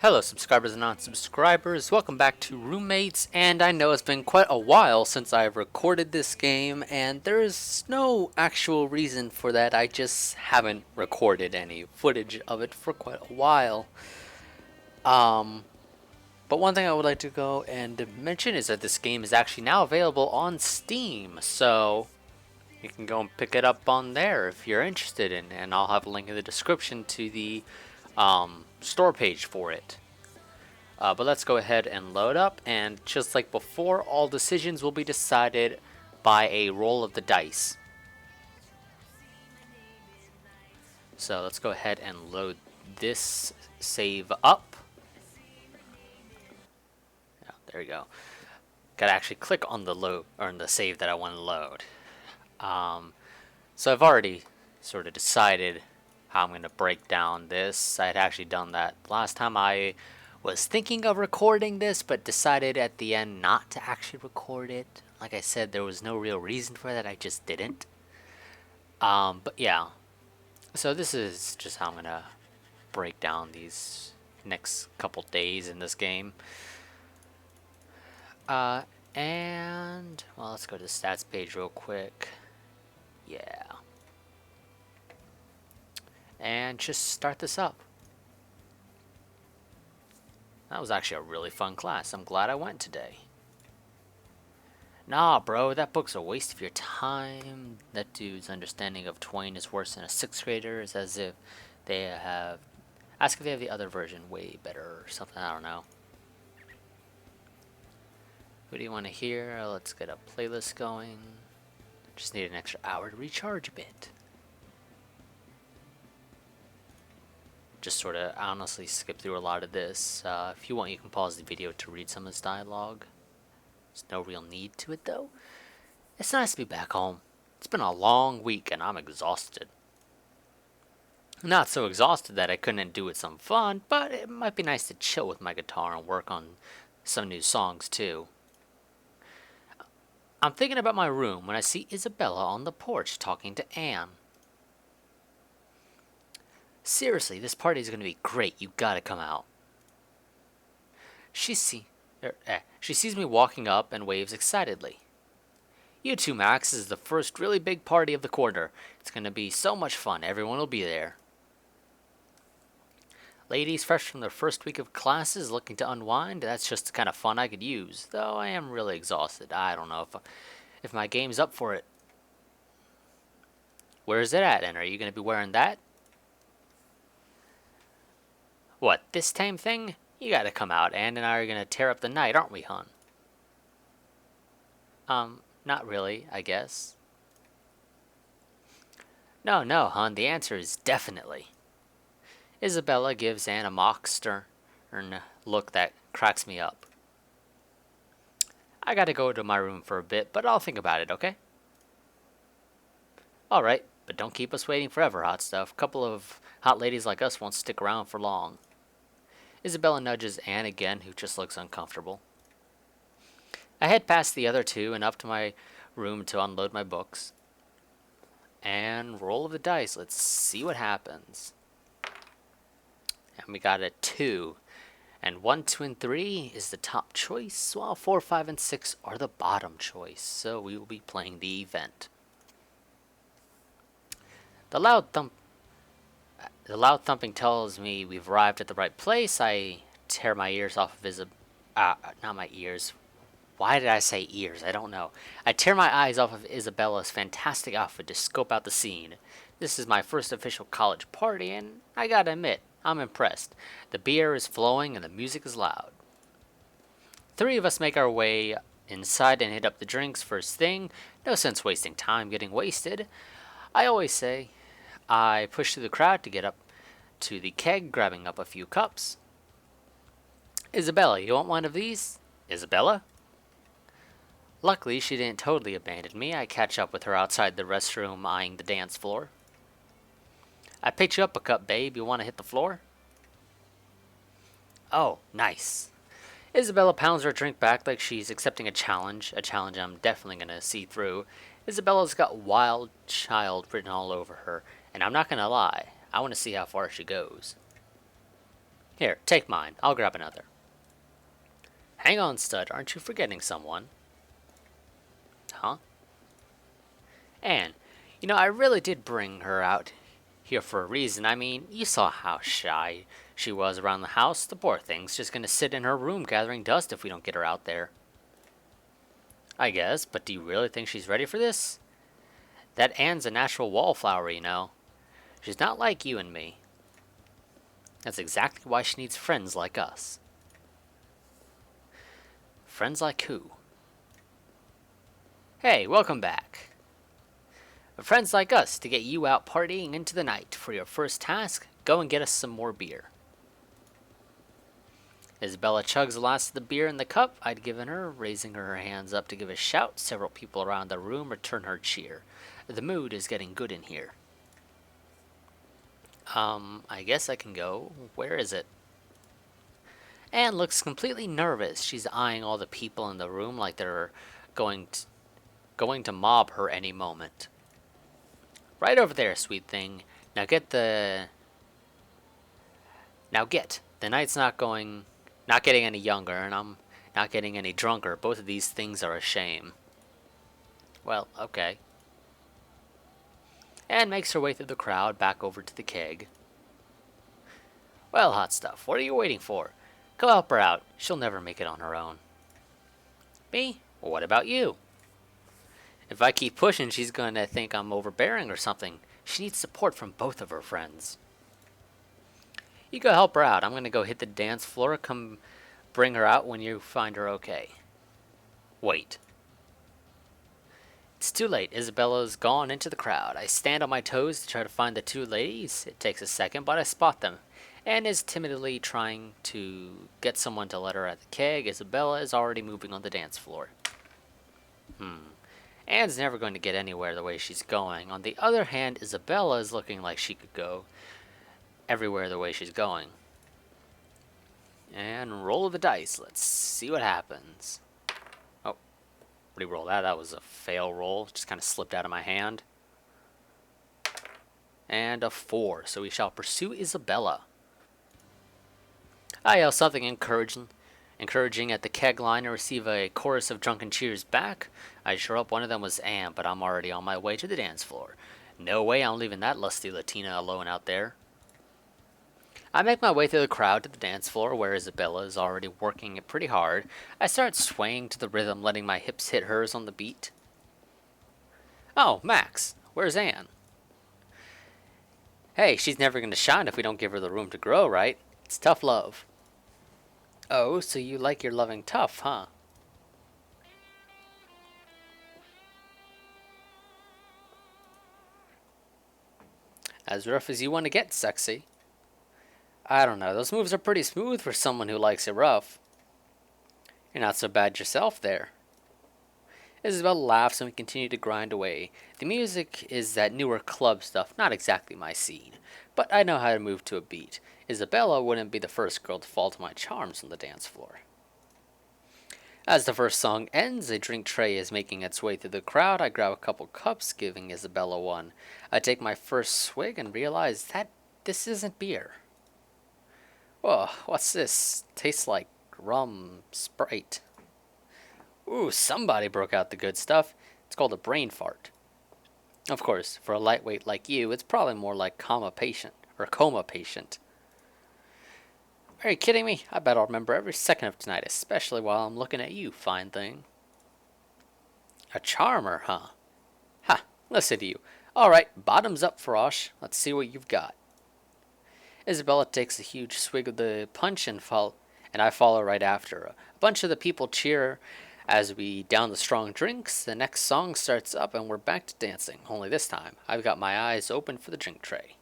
Hello subscribers and non-subscribers, welcome back to Roommates, and I know it's been quite a while since I've recorded this game, and there is no actual reason for that. I just haven't recorded any footage of it for quite a while. Um, but one thing I would like to go and mention is that this game is actually now available on Steam, so you can go and pick it up on there if you're interested in, and I'll have a link in the description to the store page for it. But let's go ahead and load up, and just like before, all decisions will be decided by a roll of the dice. So let's go ahead and load this save up. Yeah, there we go. Gotta actually click on the load or on the save that I want to load. So I've already sort of decided how I'm gonna break down this. I had actually done that last time. I was thinking of recording this, but decided at the end not to actually record it. Like I said, there was no real reason for that. I just didn't. But yeah. So this is just how I'm gonna break down these next couple days in this game. And well, let's go to the stats page real quick. Yeah. And just start this up. That was actually a really fun class. I'm glad I went today. Nah, bro, that book's a waste of your time. That dude's understanding of Twain is worse than a sixth grader. It's as if they have... Ask if they have the other version way better or something, I don't know. Who do you want to hear? Let's get a playlist going. Just need an extra hour to recharge a bit. Just sort of honestly skip through a lot of this. If you want, you can pause the video to read some of this dialogue. There's no real need to it, though. It's nice to be back home. It's been a long week, and I'm exhausted. Not so exhausted that I couldn't do it some fun, but it might be nice to chill with my guitar and work on some new songs, too. I'm thinking about my room when I see Isabella on the porch talking to Anne. Seriously, this party is going to be great. You gotta come out. She sees me walking up and waves excitedly. You too, Max. This is the first really big party of the quarter. It's going to be so much fun. Everyone will be there. Ladies fresh from their first week of classes looking to unwind, that's just the kind of fun I could use. Though I am really exhausted. I don't know if my game's up for it. Where is it at, and are you going to be wearing that? What, this time thing? You gotta come out. Anne and I are gonna tear up the night, aren't we, hon? Not really, I guess. No, hon, the answer is definitely. Isabella gives Anne a mock stern look that cracks me up. I gotta go to my room for a bit, but I'll think about it, okay? Alright, but don't keep us waiting forever, hot stuff. A couple of hot ladies like us won't stick around for long. Isabella nudges Anne again, who just looks uncomfortable. I head past the other two and up to my room to unload my books. And roll of the dice. Let's see what happens. And we got a 2. And 1, 2, and 3 is the top choice, while 4, 5, and 6 are the bottom choice. So we will be playing the event. The loud thumping tells me we've arrived at the right place. I tear my ears off of not my ears. Why did I say ears? I don't know. I tear my eyes off of Isabella's fantastic outfit to scope out the scene. This is my first official college party, and I gotta admit, I'm impressed. The beer is flowing and the music is loud. 3 of us make our way inside and hit up the drinks first thing. No sense wasting time getting wasted. I always say, I push through the crowd to get up to the keg, grabbing up a few cups. Isabella, you want one of these? Isabella? Luckily, she didn't totally abandon me. I catch up with her outside the restroom, eyeing the dance floor. I picked you up a cup, babe. You want to hit the floor? Oh, nice. Isabella pounds her drink back like she's accepting a challenge I'm definitely going to see through. Isabella's got wild child written all over her, and I'm not going to lie, I want to see how far she goes. Here, take mine. I'll grab another. Hang on, stud. Aren't you forgetting someone? Huh? Anne, I really did bring her out here for a reason. I mean, you saw how shy she was around the house. The poor thing's just gonna sit in her room gathering dust if we don't get her out there. I guess, but do you really think she's ready for this? That Anne's a natural wallflower. She's not like you and me. That's exactly why she needs friends like us. Friends like who? Hey, welcome back. Friends like us to get you out partying into the night. For your first task, go and get us some more beer. Isabella chugs the last of the beer in the cup I'd given her, raising her hands up to give a shout. Several people around the room return her cheer. The mood is getting good in here. I guess I can go. Where is it? Anne looks completely nervous. She's eyeing all the people in the room like they're going to mob her any moment. Right over there, sweet thing. Now get. The night's not getting any younger, and I'm not getting any drunker. Both of these things are a shame. Well, okay. Anne makes her way through the crowd back over to the keg. Well, hot stuff, what are you waiting for? Go help her out. She'll never make it on her own. Me? Well, what about you? If I keep pushing, she's gonna think I'm overbearing or something. She needs support from both of her friends. You go help her out. I'm gonna go hit the dance floor. Come bring her out when you find her okay. Wait. It's too late. Isabella's gone into the crowd. I stand on my toes to try to find the two ladies. It takes a second, but I spot them. Anne is timidly trying to get someone to let her at the keg. Isabella is already moving on the dance floor. Anne's never going to get anywhere the way she's going. On the other hand, Isabella is looking like she could go everywhere the way she's going. And roll the dice. Let's see what happens. Oh, re-roll that. That was a fail roll. Just kind of slipped out of my hand. And a 4. So we shall pursue Isabella. I yell something encouraging at the keg line and receive a chorus of drunken cheers back. I sure hope one of them was Anne, but I'm already on my way to the dance floor. No way I'm leaving that lusty Latina alone out there. I make my way through the crowd to the dance floor where Isabella is already working it pretty hard. I start swaying to the rhythm, letting my hips hit hers on the beat. Oh, Max, where's Anne? Hey, she's never going to shine if we don't give her the room to grow, right? It's tough love. Oh, so you like your loving tough, huh? As rough as you want to get, sexy. I don't know, those moves are pretty smooth for someone who likes it rough. You're not so bad yourself there. Isabella laughs and we continue to grind away. The music is that newer club stuff, not exactly my scene, but I know how to move to a beat. Isabella wouldn't be the first girl to fall to my charms on the dance floor. As the first song ends, a drink tray is making its way through the crowd. I grab a couple cups, giving Isabella one. I take my first swig and realize that this isn't beer. Whoa, what's this? Tastes like rum Sprite. Ooh, somebody broke out the good stuff. It's called a brain fart. Of course, for a lightweight like you, it's probably more like coma patient. Are you kidding me? I bet I'll remember every second of tonight, especially while I'm looking at you, fine thing. A charmer, huh? Ha, listen to you. All right, bottoms up, Frosh. Let's see what you've got. Isabella takes a huge swig of the punch and I follow right after her. A bunch of the people cheer as we down the strong drinks. The next song starts up and we're back to dancing. Only this time, I've got my eyes open for the drink tray.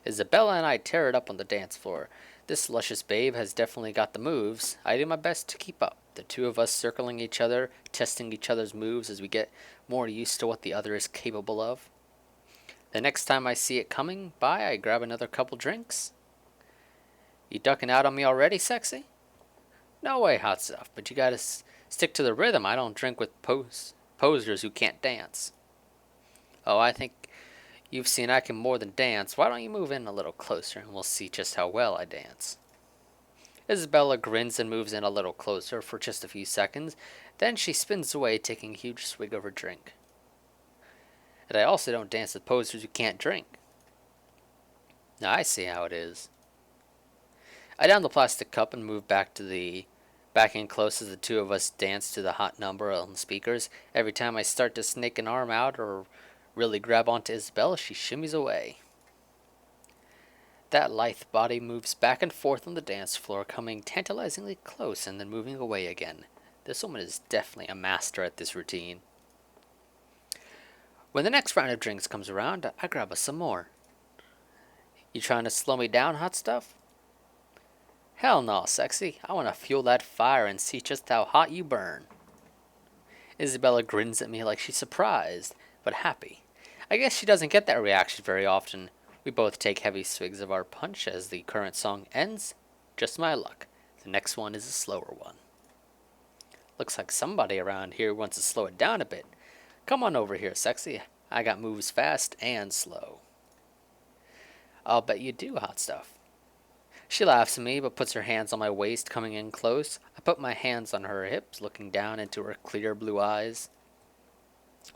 Isabella and I tear it up on the dance floor. This luscious babe has definitely got the moves. I do my best to keep up. The two of us circling each other, testing each other's moves as we get more used to what the other is capable of. The next time I see it coming by, I grab another couple drinks. You ducking out on me already, sexy? No way, hot stuff, but you gotta stick to the rhythm. I don't drink with posers who can't dance. Oh, I think You've seen I can more than dance. Why don't you move in a little closer and we'll see just how well I dance? Isabella grins and moves in a little closer for just a few seconds. Then she spins away, taking a huge swig of her drink. And I also don't dance with posers who can't drink. Now I see how it is. I down the plastic cup and move back in close as the two of us dance to the hot number on the speakers. Every time I start to snake an arm out or really grab onto Isabella, she shimmies away. That lithe body moves back and forth on the dance floor, coming tantalizingly close and then moving away again. This woman is definitely a master at this routine. When the next round of drinks comes around, I grab us some more. You trying to slow me down, hot stuff? Hell no, sexy. I want to fuel that fire and see just how hot you burn. Isabella grins at me like she's surprised, but happy. I guess she doesn't get that reaction very often. We both take heavy swigs of our punch as the current song ends. Just my luck. The next one is a slower one. Looks like somebody around here wants to slow it down a bit. Come on over here, sexy. I got moves fast and slow. I'll bet you do, hot stuff. She laughs at me, but puts her hands on my waist, coming in close. I put my hands on her hips, looking down into her clear blue eyes.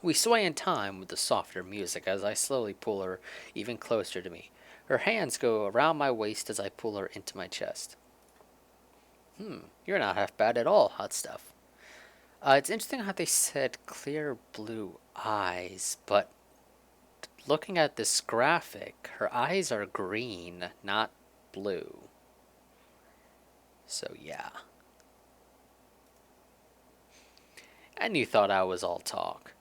We sway in time with the softer music as I slowly pull her even closer to me. Her hands go around my waist as I pull her into my chest. You're not half bad at all, hot stuff. It's interesting how they said clear blue eyes, but looking at this graphic, her eyes are green, not blue. So yeah. And you thought I was all talk.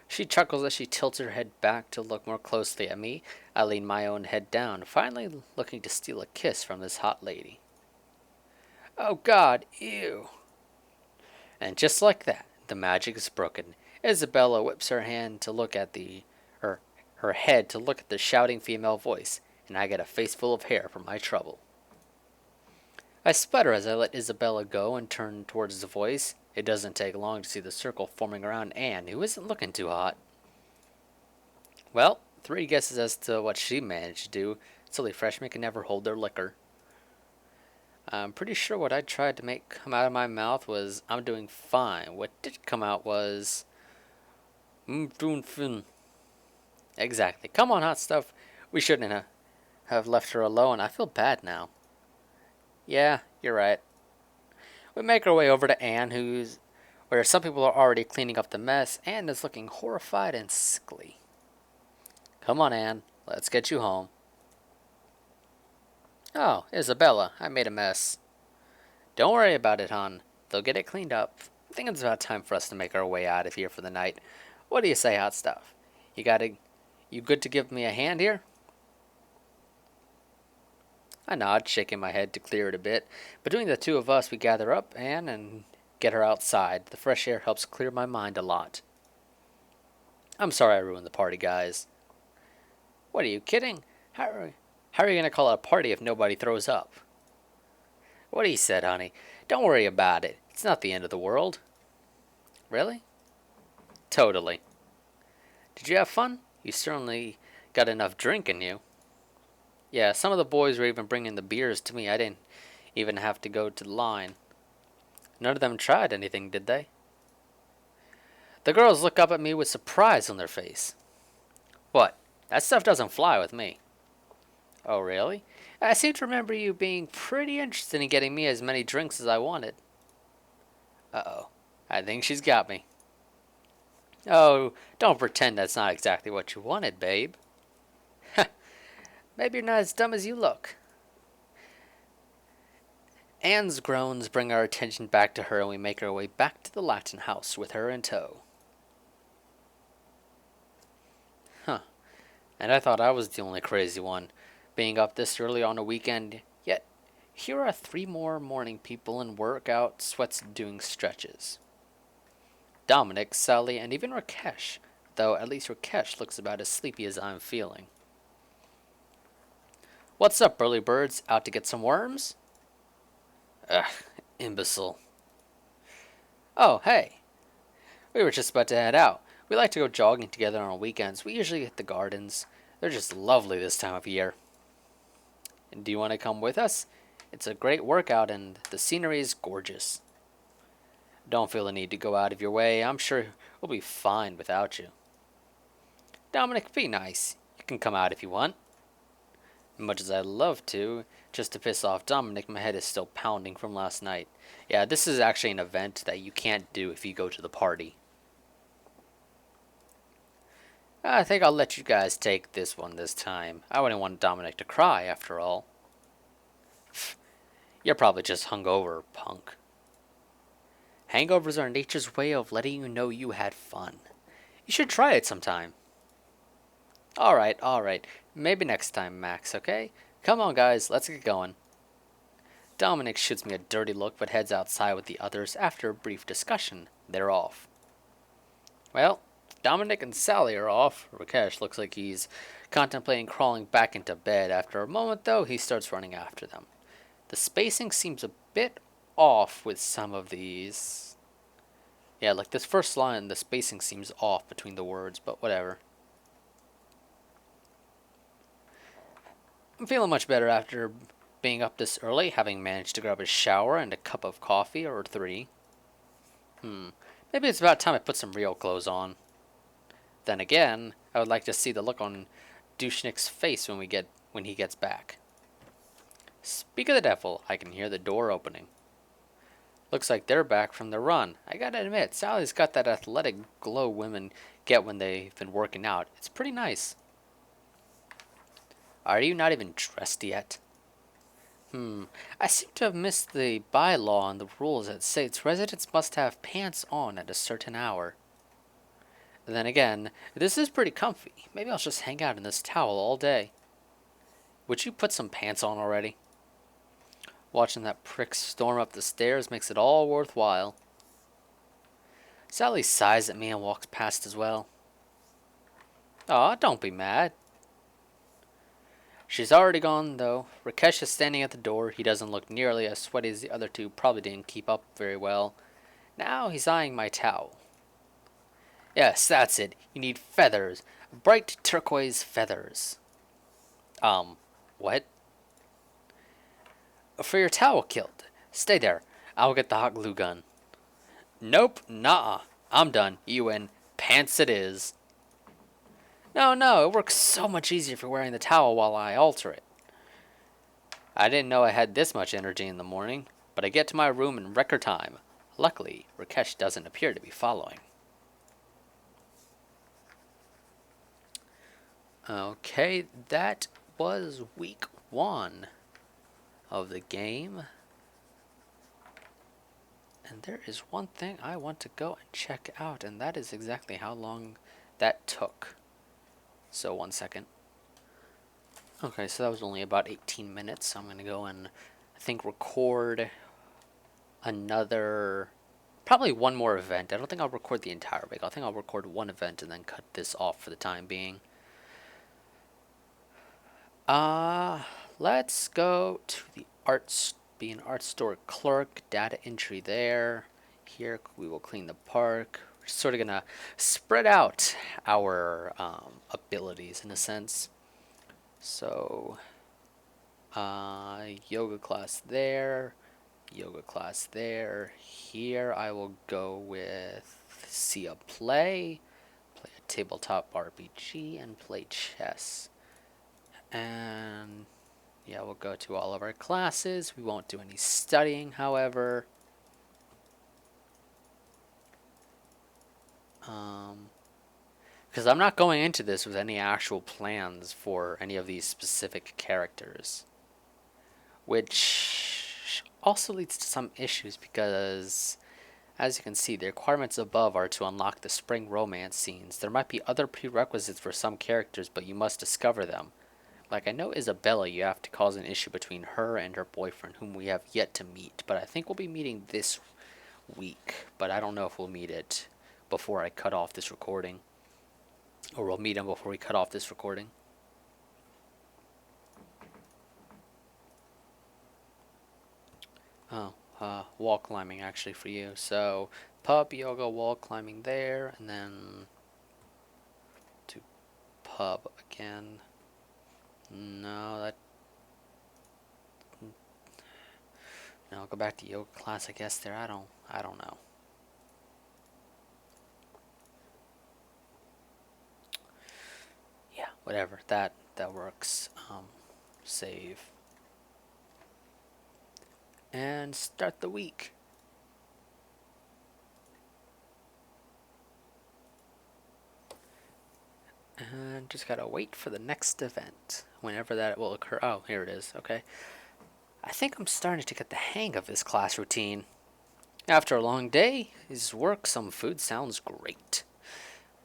She chuckles as she tilts her head back to look more closely at me. I lean my own head down, finally looking to steal a kiss from this hot lady. Oh God, ew. And just like that, the magic is broken. Isabella whips her hand to look at her head to look at the shouting female voice, and I get a face full of hair from my trouble. I sputter as I let Isabella go and turn towards the voice. It doesn't take long to see the circle forming around Anne, who isn't looking too hot. Well, 3 guesses as to what she managed to do. Silly freshmen can never hold their liquor. I'm pretty sure what I tried to make come out of my mouth was, I'm doing fine. What did come out was, doing fine. Exactly. Come on, hot stuff. We shouldn't have left her alone. I feel bad now. Yeah, you're right. We make our way over to Anne, where some people are already cleaning up the mess. Anne is looking horrified and sickly. Come on, Anne. Let's get you home. Oh, Isabella, I made a mess. Don't worry about it, hon. They'll get it cleaned up. I think it's about time for us to make our way out of here for the night. What do you say, hot stuff? You good to give me a hand here? I nod, shaking my head to clear it a bit. Between the two of us, we gather up Anne and get her outside. The fresh air helps clear my mind a lot. I'm sorry I ruined the party, guys. What, are you kidding? How are you going to call it a party if nobody throws up? What he said, honey. Don't worry about it. It's not the end of the world. Really? Totally. Did you have fun? You certainly got enough drink in you. Yeah, some of the boys were even bringing the beers to me. I didn't even have to go to the line. None of them tried anything, did they? The girls look up at me with surprise on their face. What? That stuff doesn't fly with me. Oh, really? I seem to remember you being pretty interested in getting me as many drinks as I wanted. Uh-oh. I think she's got me. Oh, don't pretend that's not exactly what you wanted, babe. Maybe you're not as dumb as you look. Anne's groans bring our attention back to her, and we make our way back to the Latin house with her in tow. And I thought I was the only crazy one, being up this early on a weekend, yet here are 3 more morning people in workout sweats doing stretches. Dominic, Sally, and even Rakesh, though at least Rakesh looks about as sleepy as I'm feeling. What's up, early birds? Out to get some worms? Ugh, imbecile. Oh, hey. We were just about to head out. We like to go jogging together on weekends. We usually hit the gardens. They're just lovely this time of year. And do you want to come with us? It's a great workout and the scenery is gorgeous. Don't feel the need to go out of your way. I'm sure we'll be fine without you. Dominic, be nice. You can come out if you want. Much as I'd love to, just to piss off Dominic, my head is still pounding from last night. Yeah, this is actually an event that you can't do if you go to the party. I think I'll let you guys take this one this time. I wouldn't want Dominic to cry, after all. You're probably just hungover, punk. Hangovers are nature's way of letting you know you had fun. You should try it sometime. Alright. Maybe next time, Max, okay? Come on, guys, let's get going. Dominic shoots me a dirty look but heads outside with the others. After a brief discussion, they're off. Well, Dominic and Sally are off. Rakesh looks like he's contemplating crawling back into bed. After a moment, though, he starts running after them. The spacing seems a bit off with some of these. Yeah, like this first line, the spacing seems off between the words, but whatever. I'm feeling much better after being up this early, having managed to grab a shower and a cup of coffee or 3. Maybe it's about time I put some real clothes on. Then again, I would like to see the look on Dushnik's face when he gets back. Speak of the devil, I can hear the door opening. Looks like they're back from the run. I gotta admit, Sally's got that athletic glow women get when they've been working out. It's pretty nice. Are you not even dressed yet? I seem to have missed the bylaw and the rules that states residents must have pants on at a certain hour. Then again, this is pretty comfy. Maybe I'll just hang out in this towel all day. Would you put some pants on already? Watching that prick storm up the stairs makes it all worthwhile. Sally sighs at me and walks past as well. Aw, don't be mad. She's already gone, though. Rakesh is standing at the door. He doesn't look nearly as sweaty as the other two. Probably didn't keep up very well. Now he's eyeing my towel. Yes, that's it. You need feathers. Bright turquoise feathers. What? For your towel kilt. Stay there. I'll get the hot glue gun. Nope, nah. I'm done. You win. Pants it is. No, it works so much easier if you're wearing the towel while I alter it. I didn't know I had this much energy in the morning, but I get to my room in record time. Luckily, Rakesh doesn't appear to be following. Okay, that was week 1 of the game. And there is one thing I want to go and check out, and that is exactly how long that took. So 1 second. Okay, so that was only about 18 minutes. So I'm going to go and, I think, record another, probably one more event. I don't think I'll record the entire week. I think I'll record one event and then cut this off for the time being. Let's go to the be an art store clerk, data entry there. Here we will clean the park. We're sort of gonna spread out our abilities in a sense. So, yoga class there, yoga class there. Here I will go with see a play a tabletop RPG, and play chess. And yeah, we'll go to all of our classes. We won't do any studying, however. Because I'm not going into this with any actual plans for any of these specific characters. Which also leads to some issues because, as you can see, the requirements above are to unlock the spring romance scenes. There might be other prerequisites for some characters, but you must discover them. Like, I know Isabella, you have to cause an issue between her and her boyfriend, whom we have yet to meet. But I think we'll be meeting this week. But I don't know if we'll meet it before I cut off this recording. Or we'll meet him before we cut off this recording. Oh, wall climbing actually for you. So, pub, yoga, wall climbing there, and then pub again. No, that... No, I'll go back to yoga class, I guess there. I don't know. Yeah, whatever. That works. Save. And start the week. And just gotta wait for the next event. Whenever that will occur. Oh, here it is. Okay. I think I'm starting to get the hang of this class routine. After a long day's work, some food sounds great.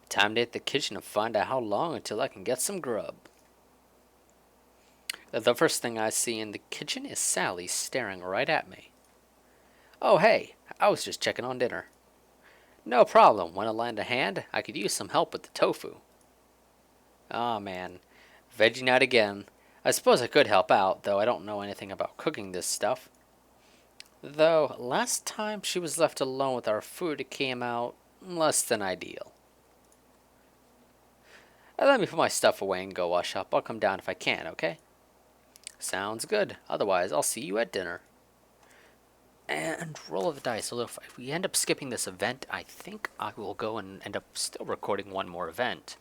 Time to hit the kitchen and find out how long until I can get some grub. The first thing I see in the kitchen is Sally staring right at me. Oh, hey, I was just checking on dinner. No problem. Want to lend a hand? I could use some help with the tofu. Oh man, veggie night again. I suppose I could help out, though I don't know anything about cooking this stuff. Though, last time she was left alone with our food, it came out less than ideal. Let me put my stuff away and go wash up. I'll come down if I can, okay? Sounds good. Otherwise, I'll see you at dinner. And roll of the dice. So if we end up skipping this event, I think I will go and end up still recording one more event.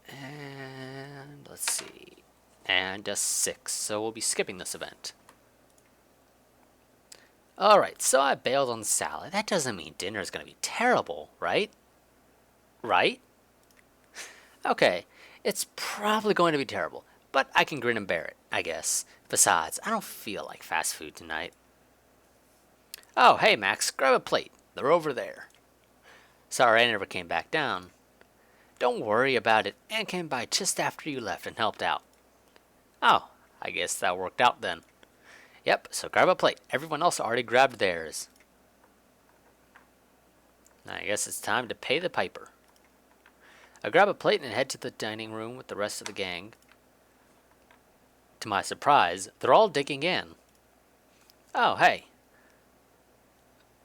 And let's see. And a 6. So we'll be skipping this event. Alright, so I bailed on salad. That doesn't mean dinner is going to be terrible, right? Right? Okay, it's probably going to be terrible, but I can grin and bear it, I guess. Besides, I don't feel like fast food tonight. Oh, hey Max, grab a plate. They're over there. Sorry I never came back down. Don't worry about it. Ann came by just after you left and helped out. Oh, I guess that worked out then. Yep, so grab a plate. Everyone else already grabbed theirs. I guess it's time to pay the piper. I grab a plate and head to the dining room with the rest of the gang. To my surprise, they're all digging in. Oh, hey.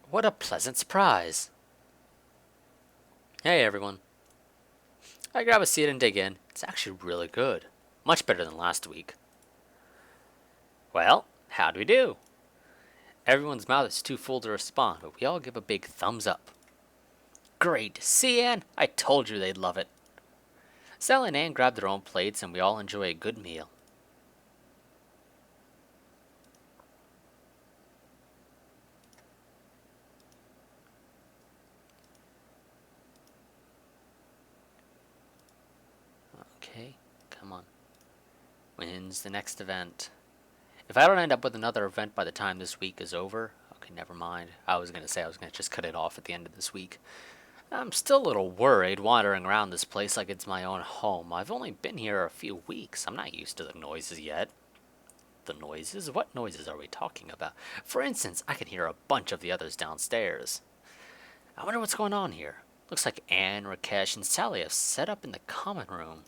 What a pleasant surprise. Hey, everyone. I grab a seat and dig in. It's actually really good. Much better than last week. Well, how'd we do? Everyone's mouth is too full to respond, but we all give a big thumbs up. Great. See, Ann? I told you they'd love it. Sally and Ann grab their own plates, and we all enjoy a good meal. Okay, come on. When's the next event? If I don't end up with another event by the time this week is over, okay, never mind. I was going to just cut it off at the end of this week. I'm still a little worried wandering around this place like it's my own home. I've only been here a few weeks. I'm not used to the noises yet. The noises? What noises are we talking about? For instance, I can hear a bunch of the others downstairs. I wonder what's going on here. Looks like Anne, Rakesh, and Sally have set up in the common room.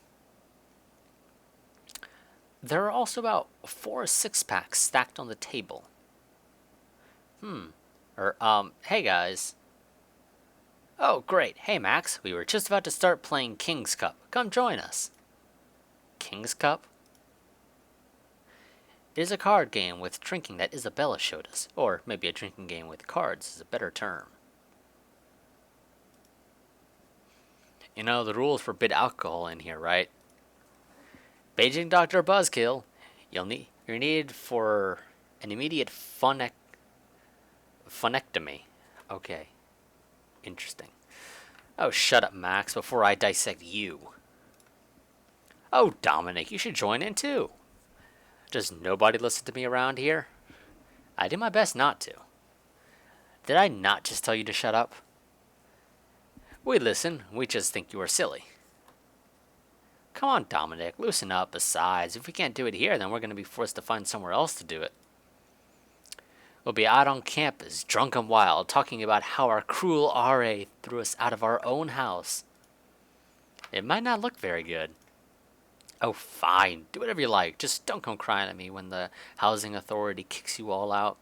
There are also about 4 6-packs stacked on the table. Hey guys. Oh, great. Hey, Max. We were just about to start playing King's Cup. Come join us. King's Cup? It is a card game with drinking that Isabella showed us. Or maybe a drinking game with cards is a better term. You know, the rules forbid alcohol in here, right? Paging Dr. Buzzkill. You're needed for an immediate phonectomy. Okay. Interesting. Oh, shut up, Max, before I dissect you. Oh, Dominic, you should join in too. Does nobody listen to me around here? I did my best not to. Did I not just tell you to shut up? We listen, we just think you are silly. Come on, Dominic, loosen up. Besides, if we can't do it here, then we're going to be forced to find somewhere else to do it. We'll be out on campus, drunk and wild, talking about how our cruel RA threw us out of our own house. It might not look very good. Oh, fine. Do whatever you like. Just don't come crying at me when the housing authority kicks you all out.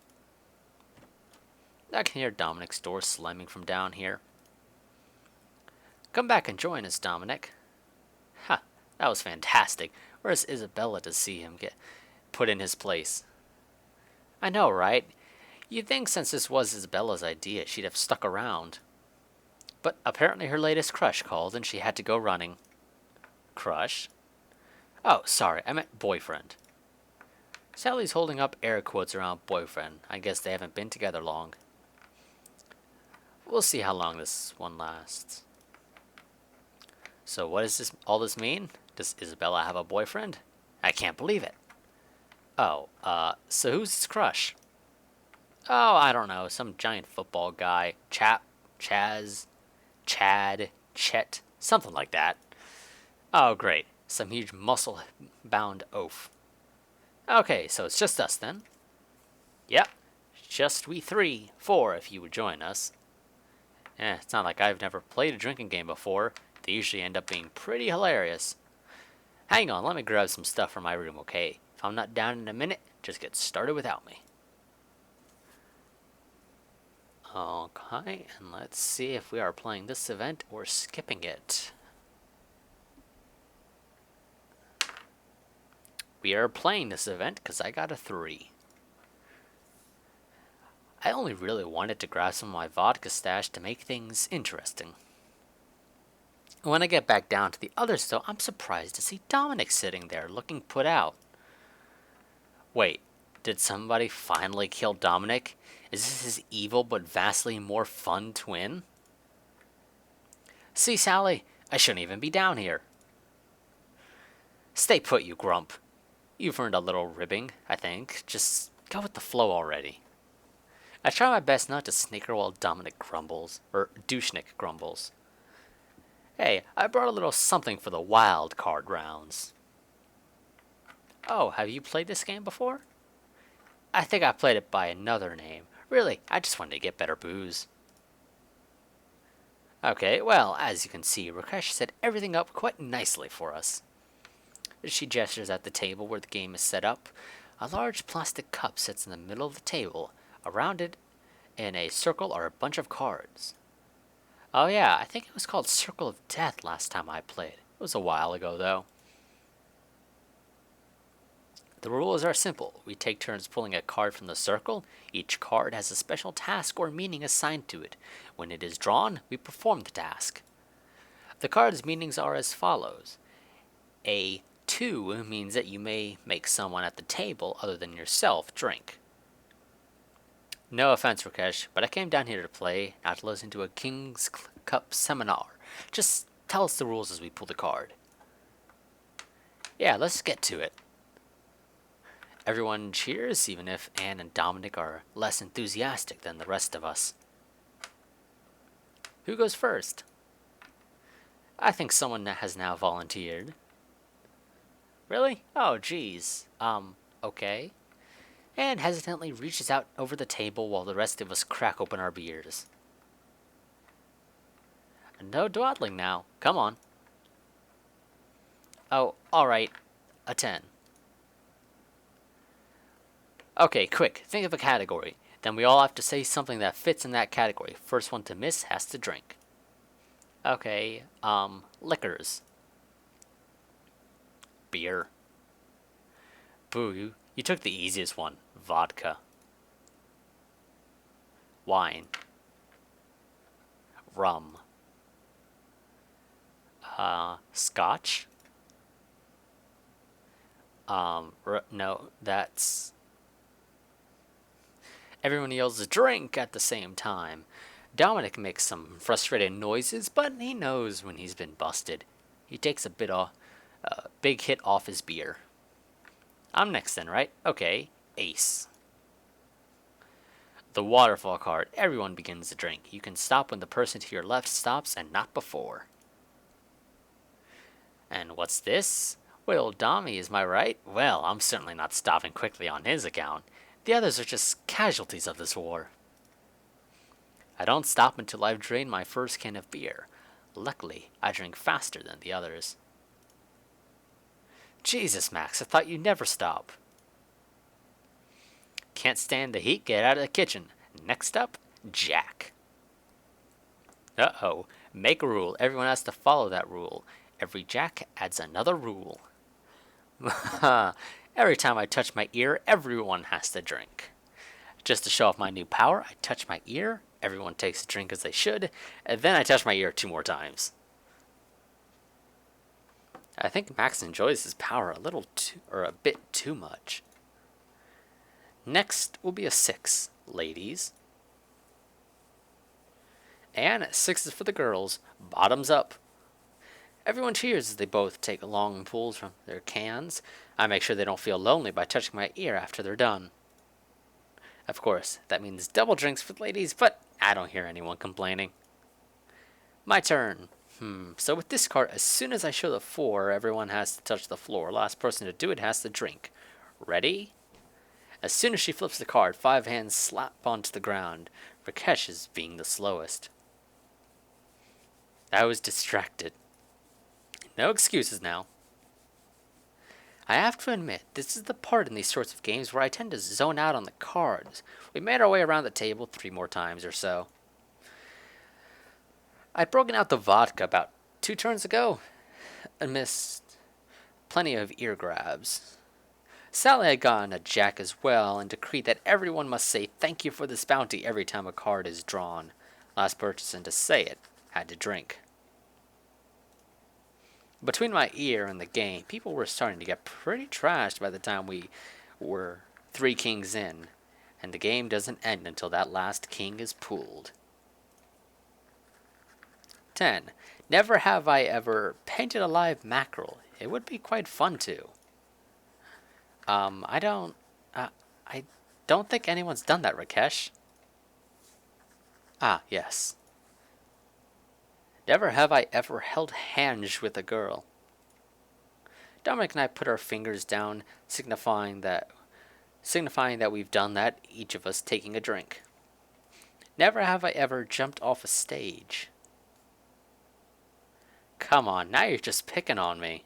I can hear Dominic's door slamming from down here. Come back and join us, Dominic. That was fantastic. Where's Isabella to see him get put in his place? I know, right? You'd think since this was Isabella's idea, she'd have stuck around. But apparently her latest crush called and she had to go running. Crush? Oh, sorry, I meant boyfriend. Sally's holding up air quotes around boyfriend. I guess they haven't been together long. We'll see how long this one lasts. So what does all this mean? Does Isabella have a boyfriend? I can't believe it. Oh, so who's his crush? Oh, I don't know, some giant football guy. Chaz, Chad, Chet, something like that. Oh, great. Some huge muscle-bound oaf. Okay, so it's just us then. Yep, just we 3, 4 if you would join us. It's not like I've never played a drinking game before. They usually end up being pretty hilarious. Hang on, let me grab some stuff from my room, okay? If I'm not down in a minute, just get started without me. Okay, and let's see if we are playing this event or skipping it. We are playing this event because I got a 3. I only really wanted to grab some of my vodka stash to make things interesting. When I get back down to the others, though, I'm surprised to see Dominic sitting there looking put out. Wait, did somebody finally kill Dominic? Is this his evil but vastly more fun twin? See, Sally, I shouldn't even be down here. Stay put, you grump. You've earned a little ribbing, I think. Just go with the flow already. I try my best not to snicker while Dominic grumbles, or Douchnik grumbles. Hey, I brought a little something for the wild card rounds. Oh, have you played this game before? I think I played it by another name. Really, I just wanted to get better booze. Okay, well, as you can see, Rakesh set everything up quite nicely for us. She gestures at the table where the game is set up. A large plastic cup sits in the middle of the table. Around it, in a circle, are a bunch of cards. Oh yeah, I think it was called Circle of Death last time I played. It was a while ago, though. The rules are simple. We take turns pulling a card from the circle. Each card has a special task or meaning assigned to it. When it is drawn, we perform the task. The card's meanings are as follows. A 2 means that you may make someone at the table other than yourself drink. No offense, Rakesh, but I came down here to play, not to listen to a King's Cup seminar. Just tell us the rules as we pull the card. Yeah, let's get to it. Everyone cheers, even if Anne and Dominic are less enthusiastic than the rest of us. Who goes first? I think someone has now volunteered. Really? Oh, geez. Okay. Anne hesitantly reaches out over the table while the rest of us crack open our beers. No dawdling now. Come on. Oh, alright. A 10. Okay, quick, think of a category. Then we all have to say something that fits in that category. First one to miss has to drink. Okay, liquors. Beer. Boo, you took the easiest one. Vodka. Wine. Rum. Scotch? No, that's... Everyone yells drink at the same time. Dominic makes some frustrated noises, but he knows when he's been busted. He takes a big hit off his beer. I'm next then, right? Okay, ace. The waterfall card. Everyone begins to drink. You can stop when the person to your left stops and not before. And what's this? Well, Dommy, is my right? Well, I'm certainly not stopping quickly on his account. The others are just casualties of this war. I don't stop until I've drained my first can of beer. Luckily, I drink faster than the others. Jesus, Max, I thought you'd never stop. Can't stand the heat? Get out of the kitchen. Next up, Jack. Uh-oh. Make a rule. Everyone has to follow that rule. Every jack adds another rule. Every time I touch my ear, everyone has to drink. Just to show off my new power, I touch my ear, everyone takes a drink as they should, and then I touch my ear 2 more times. I think Max enjoys his power a bit too much. Next will be a 6, ladies. And 6 is for the girls, bottoms up. Everyone cheers as they both take long pulls from their cans. I make sure they don't feel lonely by touching my ear after they're done. Of course, that means double drinks for the ladies, but I don't hear anyone complaining. My turn. So with this card, as soon as I show the 4, everyone has to touch the floor. Last person to do it has to drink. Ready? As soon as she flips the card, 5 hands slap onto the ground. Rakesh is being the slowest. I was distracted. No excuses now. I have to admit, this is the part in these sorts of games where I tend to zone out on the cards. We made our way around the table 3 more times or so. I'd broken out the vodka about 2 turns ago and missed plenty of ear grabs. Sally had gotten a jack as well and decreed that everyone must say thank you for this bounty every time a card is drawn. Last person to say it had to drink. Between my ear and the game, people were starting to get pretty trashed by the time we were 3 kings in, and the game doesn't end until that last king is pulled. 10. Never have I ever painted a live mackerel. It would be quite fun to. I don't think anyone's done that, Rakesh. Ah, yes. Never have I ever held hands with a girl. Dominic and I put our fingers down, signifying that we've done that, each of us taking a drink. Never have I ever jumped off a stage. Come on, now you're just picking on me.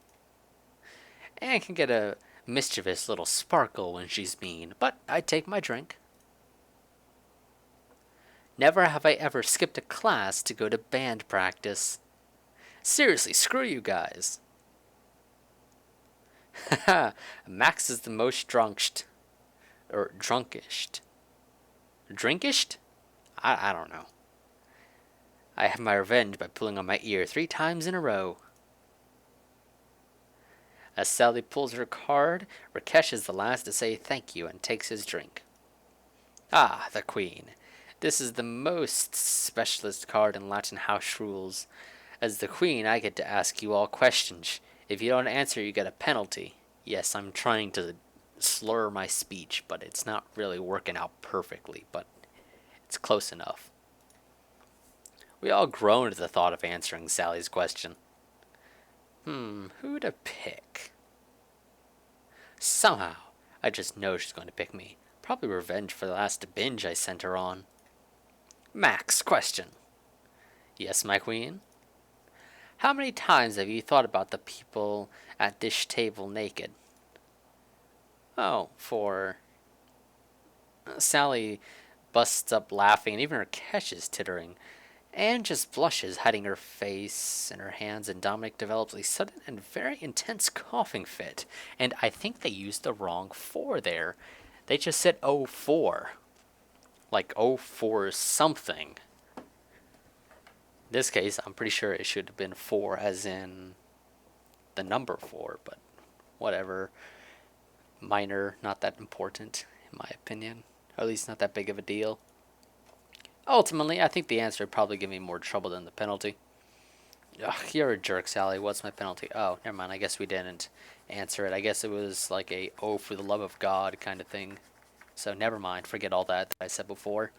Anne can get a mischievous little sparkle when she's mean, but I take my drink. Never have I ever skipped a class to go to band practice. Seriously, screw you guys. Haha, Max is the most drunkish. Drinkished? I don't know. I have my revenge by pulling on my ear 3 times in a row. As Sally pulls her card, Rakesh is the last to say thank you and takes his drink. Ah, the Queen. This is the most specialist card in Latin house rules. As the Queen, I get to ask you all questions. If you don't answer, you get a penalty. Yes, I'm trying to slur my speech, but it's not really working out perfectly, but it's close enough. We all groaned at the thought of answering Sally's question. Who to pick? Somehow, I just know she's going to pick me. Probably revenge for the last binge I sent her on. Max, question. Yes, my queen? How many times have you thought about the people at this table naked? Oh, for... Sally busts up laughing, and even Rakesh is tittering. Anne just blushes, hiding her face in her hands, and Dominic develops a sudden and very intense coughing fit. And I think they used the wrong 4 there. They just said 04. Like 04 something. In this case, I'm pretty sure it should have been 4 as in the number 4, but whatever. Minor, not that important, in my opinion. Or at least not that big of a deal. Ultimately, I think the answer would probably give me more trouble than the penalty. Ugh, you're a jerk, Sally. What's my penalty? Oh, never mind. I guess we didn't answer it. I guess it was like a oh, for the love of God kind of thing. So never mind. Forget all that I said before.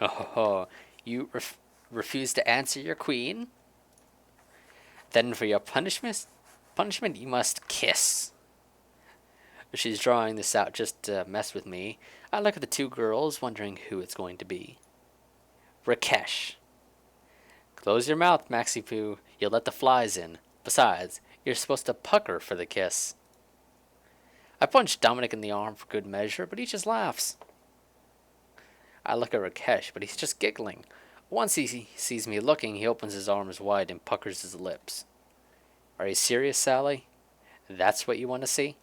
Oh, you refuse to answer your queen? Then for your punishment, you must kiss. She's drawing this out just to mess with me. I look at the 2 girls, wondering who it's going to be. Rakesh. Close your mouth, Maxie Poo. You'll let the flies in. Besides, you're supposed to pucker for the kiss. I punch Dominic in the arm for good measure, but he just laughs. I look at Rakesh, but he's just giggling. Once he sees me looking, he opens his arms wide and puckers his lips. Are you serious, Sally? That's what you want to see?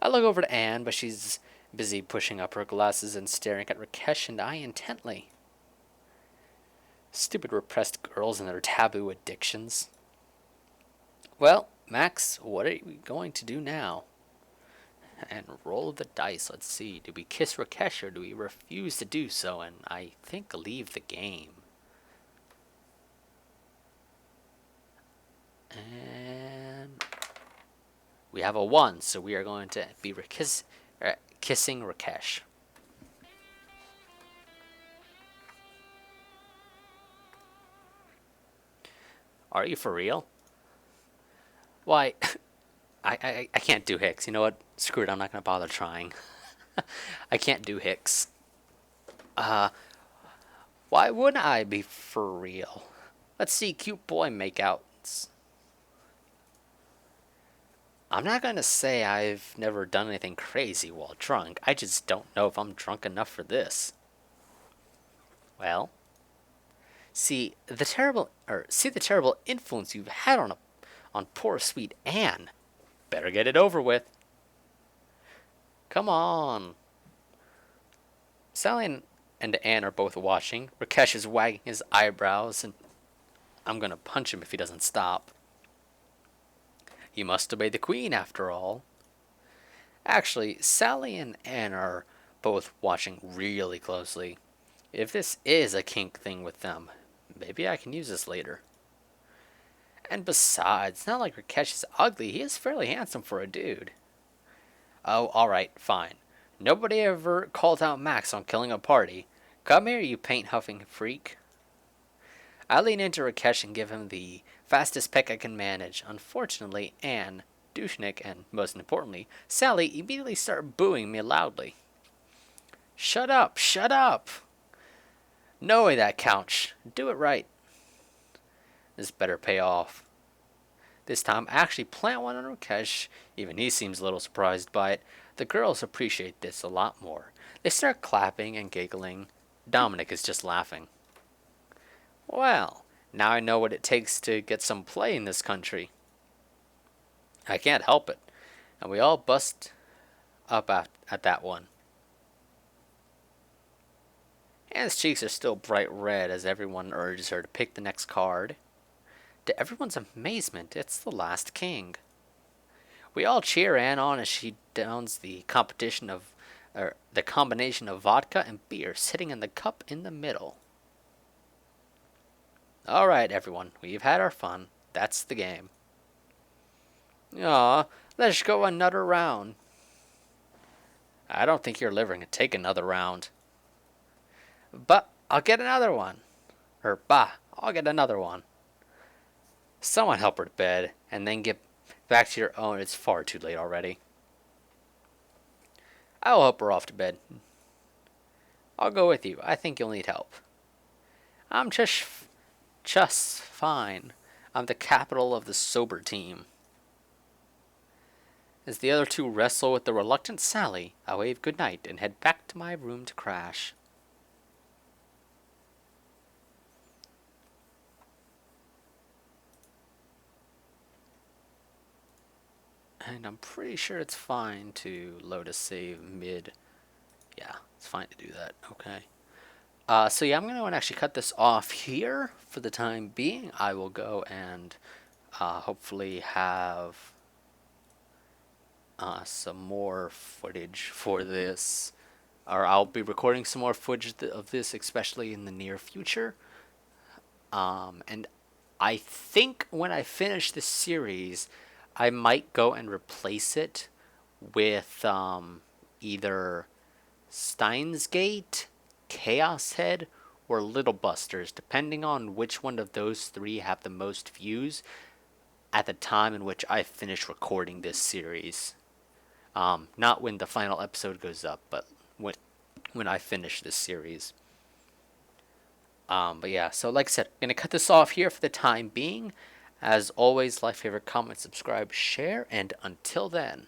I look over to Anne, but she's busy pushing up her glasses and staring at Rakesh and I intently. Stupid repressed girls and their taboo addictions. Well, Max, what are we going to do now? And roll the dice. Let's see. Do we kiss Rakesh or do we refuse to do so and I think leave the game? And we have a 1, so we are going to be kissing Rakesh. Are you for real? Why, I can't do Hicks. You know what? Screw it, I'm not going to bother trying. I can't do Hicks. Why wouldn't I be for real? Let's see cute boy makeouts. I'm not going to say I've never done anything crazy while drunk. I just don't know if I'm drunk enough for this. Well, see the terrible influence you've had on poor sweet Anne. Better get it over with. Come on. Sally and Anne are both watching. Rakesh is wagging his eyebrows, and I'm gonna punch him if he doesn't stop. You must obey the queen, after all. Actually, Sally and Anne are both watching really closely. If this is a kink thing with them, maybe I can use this later. And besides, it's not like Rakesh is ugly. He is fairly handsome for a dude. Oh, alright, fine. Nobody ever called out Max on killing a party. Come here, you paint-huffing freak. I lean into Rakesh and give him the fastest peck I can manage. Unfortunately, Anne, Dushnik, and most importantly, Sally immediately start booing me loudly. Shut up, shut up! No way that counts. Do it right. This better pay off. This time, I actually plant one on Rakesh. Even he seems a little surprised by it. The girls appreciate this a lot more. They start clapping and giggling. Dominic is just laughing. Well, now I know what it takes to get some play in this country. I can't help it. And we all bust up at that one. Anne's cheeks are still bright red as everyone urges her to pick the next card. To everyone's amazement, it's the last king. We all cheer Anne on as she downs the combination of vodka and beer sitting in the cup in the middle. All right, everyone, we've had our fun. That's the game. Aw, let's go another round. I don't think your liver can take another round. But I'll get another one. I'll get another one. Someone help her to bed, and then get back to your own. It's far too late already. I will help her off to bed. I'll go with you. I think you'll need help. I'm just fine. I'm the capital of the sober team. As the other two wrestle with the reluctant Sally, I wave goodnight and head back to my room to crash. And I'm pretty sure it's fine to load a save mid. Yeah, it's fine to do that. Okay. So yeah, I'm going to actually cut this off here for the time being. I will go and hopefully have some more footage for this. Or I'll be recording some more footage of this, especially in the near future. And I think when I finish this series, I might go and replace it with either Steins Gate, Chaos Head, or Little Busters, depending on which one of those three have the most views at the time in which I finish recording this series. Not when the final episode goes up, but when I finish this series. But yeah, so like I said, I'm going to cut this off here for the time being. As always, like, favorite, comment, subscribe, share, and until then.